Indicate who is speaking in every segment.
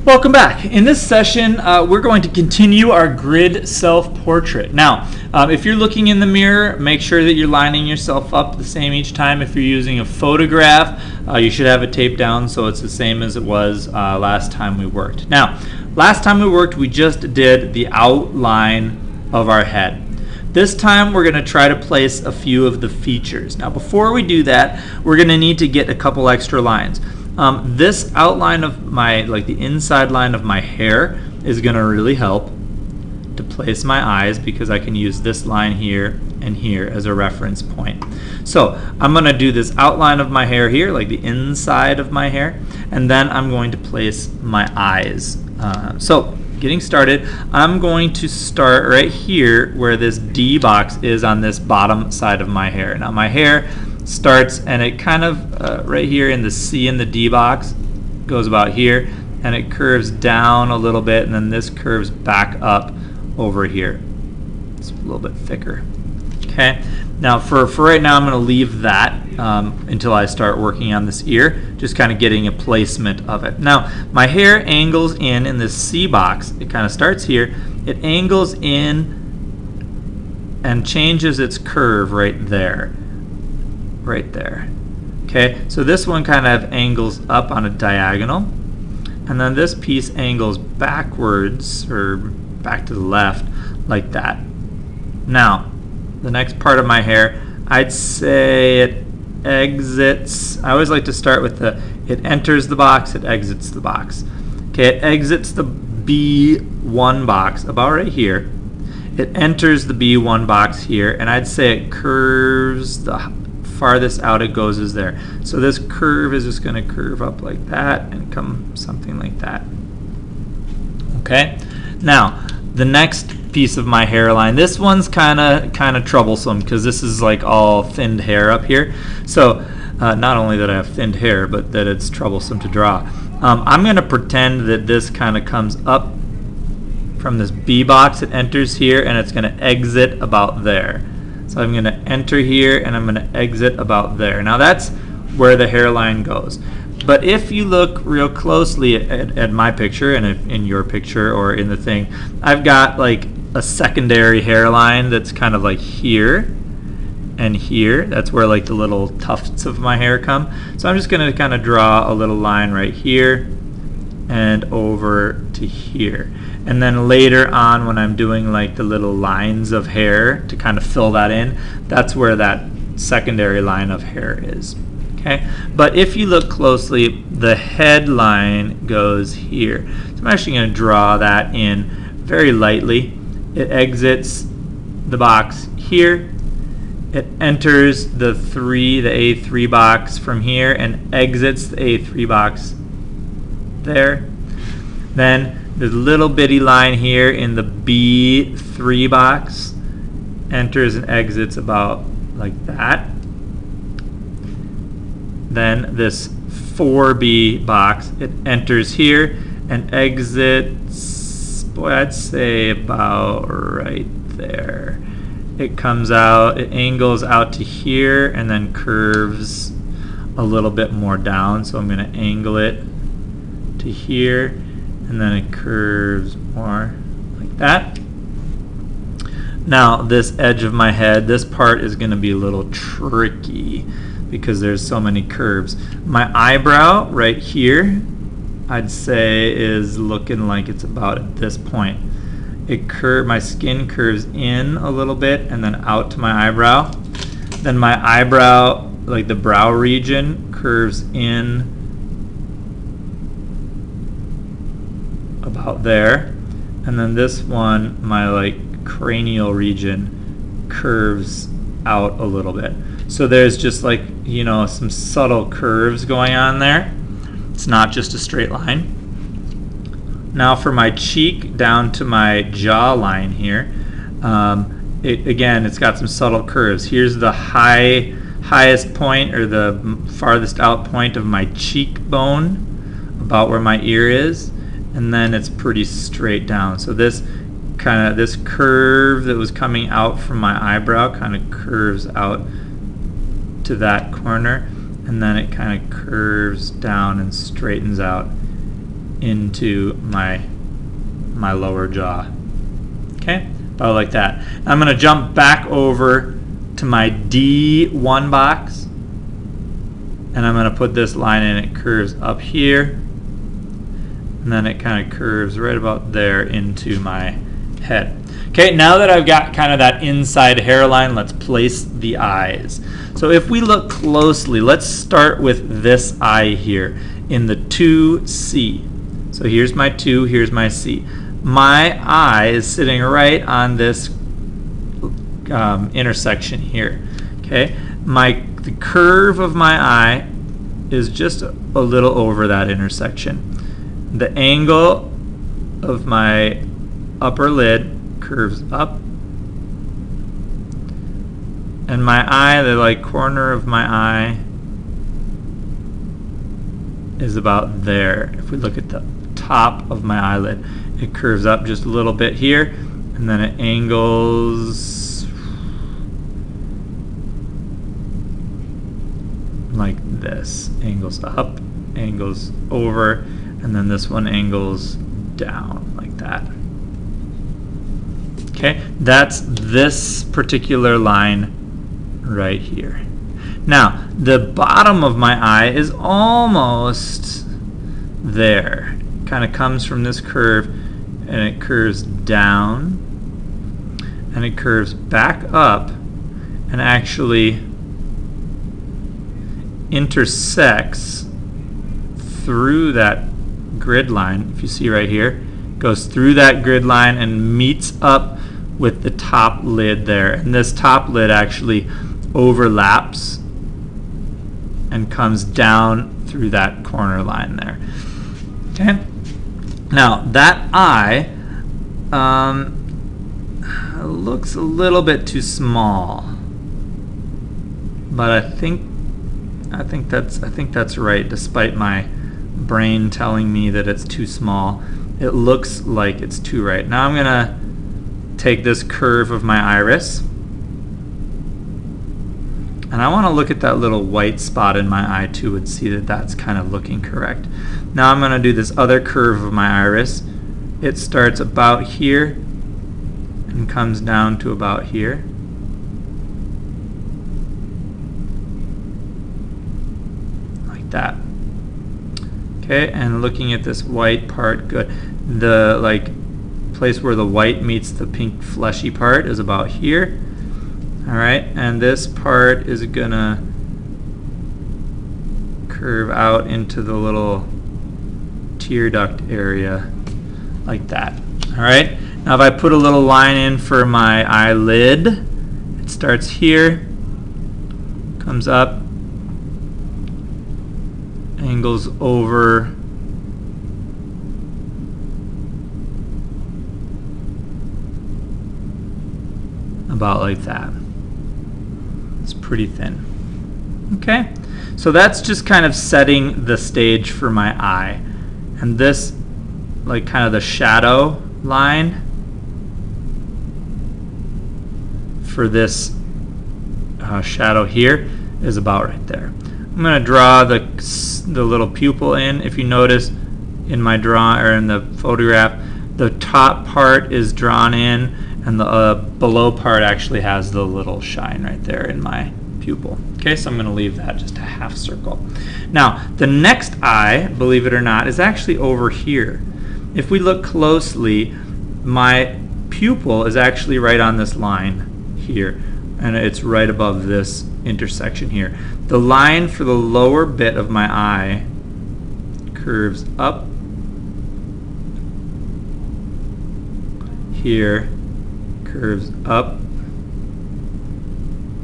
Speaker 1: Welcome back. In this session, we're going to continue our grid self-portrait. Now, if you're looking in the mirror, make sure that you're lining yourself up the same each time. If you're using a photograph, you should have it taped down so it's the same as it was last time we worked. Now, last time we worked, we just did the outline of our head. This time, we're going to try to place a few of the features. Now, before we do that, we're going to need to get a couple extra lines. This outline of the inside line of my hair is going to really help to place my eyes because I can use this line here and here as a reference point. So I'm going to do this outline of my hair here, like the inside of my hair, and then I'm going to place my eyes. So getting started, I'm going to start right here where this D box is on this bottom side of my hair. Now my hair starts and it kind of right here in the C and the D box goes about here, and it curves down a little bit, and then this curves back up over here. It's a little bit thicker. Okay, now for right now I'm going to leave that until I start working on this ear, just kind of getting a placement of it. Now my hair angles in this C box. It kind of starts here, it angles in and changes its curve right there. Right there. Okay, so this one kind of angles up on a diagonal, and then this piece angles backwards or back to the left like that. Now, the next part of my hair, I'd say it exits. I always like to start with it enters the box, it exits the box. Okay, it exits the B1 box about right here. It enters the B1 box here, and I'd say it curves the farthest out it goes is there. So this curve is just going to curve up like that and come something like that. Okay. Now the next piece of my hairline, this one's kind of troublesome because this is like all thinned hair up here. So not only that I have thinned hair, but that it's troublesome to draw. I'm going to pretend that this kind of comes up from this B box. It enters here and it's going to exit about there. So I'm going to enter here and I'm going to exit about there. Now that's where the hairline goes. But if you look real closely at my picture and in your picture or in the thing, I've got like a secondary hairline that's kind of like here and here. That's where like the little tufts of my hair come. So I'm just going to kind of draw a little line right here and over to here. And then later on when I'm doing like the little lines of hair to kind of fill that in, that's where that secondary line of hair is. Okay, but if you look closely, the headline goes here. So I'm actually going to draw that in very lightly. It exits the box here. It enters the A3 box from here and exits the A3 box there. Then there's a little bitty line here in the B3 box, enters and exits about like that. Then this 4B box, it enters here and exits, boy, I'd say about right there. It comes out, it angles out to here and then curves a little bit more down. So I'm going to angle it to here, and then it curves more like that. Now this edge of my head, this part is going to be a little tricky because there's so many curves. My eyebrow right here, I'd say is looking like it's about at this point. My skin curves in a little bit and then out to my eyebrow. Then my eyebrow, like the brow region, curves in about there, and then this one, my like cranial region, curves out a little bit. So there's just like, you know, some subtle curves going on there. It's not just a straight line. Now for my cheek down to my jawline here, again, it's got some subtle curves. Here's the highest point or the farthest out point of my cheekbone, about where my ear is. And then it's pretty straight down. So this curve that was coming out from my eyebrow kind of curves out to that corner, and then it kind of curves down and straightens out into my lower jaw. Okay, about like that. I'm going to jump back over to my D1 box, and I'm going to put this line in. It curves up here, and then it kind of curves right about there into my head. Okay, now that I've got kind of that inside hairline, let's place the eyes. So if we look closely, let's start with this eye here in the 2C. So here's my 2, here's my C. My eye is sitting right on this intersection here. Okay, the curve of my eye is just a little over that intersection. The angle of my upper lid curves up, and my eye, the corner of my eye, is about there. If we look at the top of my eyelid, it curves up just a little bit here, and then it angles like this. Angles up, angles over, and then this one angles down like that. Okay, that's this particular line right here. Now, the bottom of my eye is almost there. Kind of comes from this curve, and it curves down, and it curves back up, and actually intersects through that grid line. If you see right here, goes through that grid line and meets up with the top lid there. And this top lid actually overlaps and comes down through that corner line there. Okay. Now that eye looks a little bit too small, but I think that's right. Despite my brain telling me that it's too small, it looks like it's too right. Now I'm gonna take this curve of my iris, and I want to look at that little white spot in my eye too and see that that's kind of looking correct. Now I'm going to do this other curve of my iris. It starts about here and comes down to about here. Like that. Okay, and looking at this white part, good. The place where the white meets the pink fleshy part is about here. Alright, and this part is gonna curve out into the little tear duct area like that. Alright, now if I put a little line in for my eyelid, it starts here, comes up, angles over, about like that. It's pretty thin. Okay, so that's just kind of setting the stage for my eye. And this, kind of the shadow line for this shadow here is about right there. I'm going to draw the little pupil in. If you notice in my in the photograph, the top part is drawn in, and the below part actually has the little shine right there in my pupil. Okay, so I'm going to leave that just a half circle. Now, the next eye, believe it or not, is actually over here. If we look closely, my pupil is actually right on this line here, and it's right above this intersection here. The line for the lower bit of my eye curves up here, curves up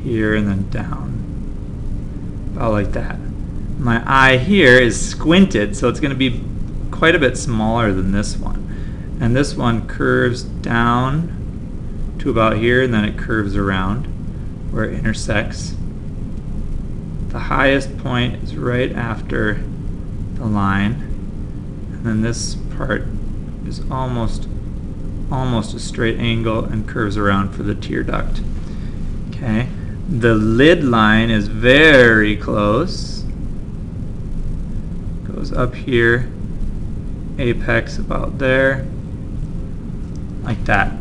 Speaker 1: here, and then down, about like that. My eye here is squinted, so it's going to be quite a bit smaller than this one. And this one curves down to about here, and then it curves around where it intersects. The highest point is right after the line, and then this part is almost a straight angle and curves around for the tear duct. Okay, the lid line is very close, goes up here, apex about there, like that.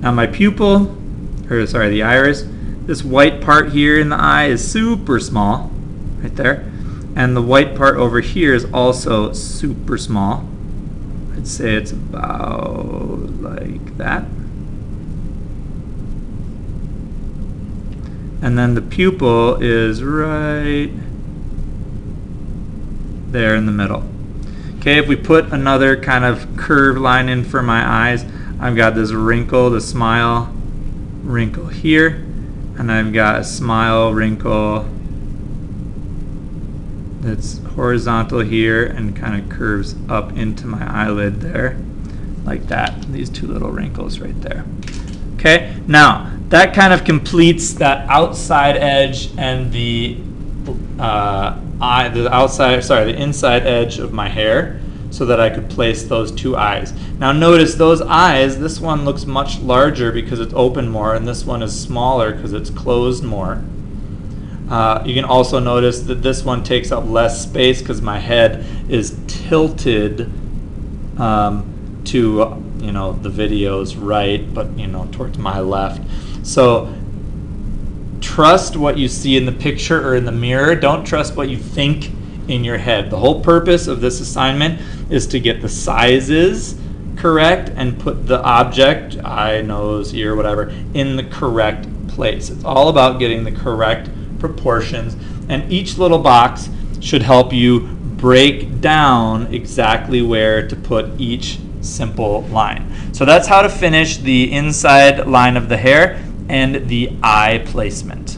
Speaker 1: Now my pupil, or sorry, the iris, this white part here in the eye is super small, right there. And the white part over here is also super small. I'd say it's about like that. And then the pupil is right there in the middle. Okay, if we put another kind of curved line in for my eyes, I've got this wrinkle, the smile wrinkle here, and I've got a smile wrinkle that's horizontal here and kind of curves up into my eyelid there, like that. These two little wrinkles right there. Okay, now that kind of completes that outside edge and the inside edge of my hair, so that I could place those two eyes. Now notice those eyes, this one looks much larger because it's open more, and this one is smaller because it's closed more. You can also notice that this one takes up less space because my head is tilted to the video's right, but towards my left. So trust what you see in the picture or in the mirror. Don't trust what you think in your head. The whole purpose of this assignment is to get the sizes correct and put the object, eye, nose, ear, whatever, in the correct place. It's all about getting the correct proportions, and each little box should help you break down exactly where to put each simple line. So that's how to finish the inside line of the hair and the eye placement.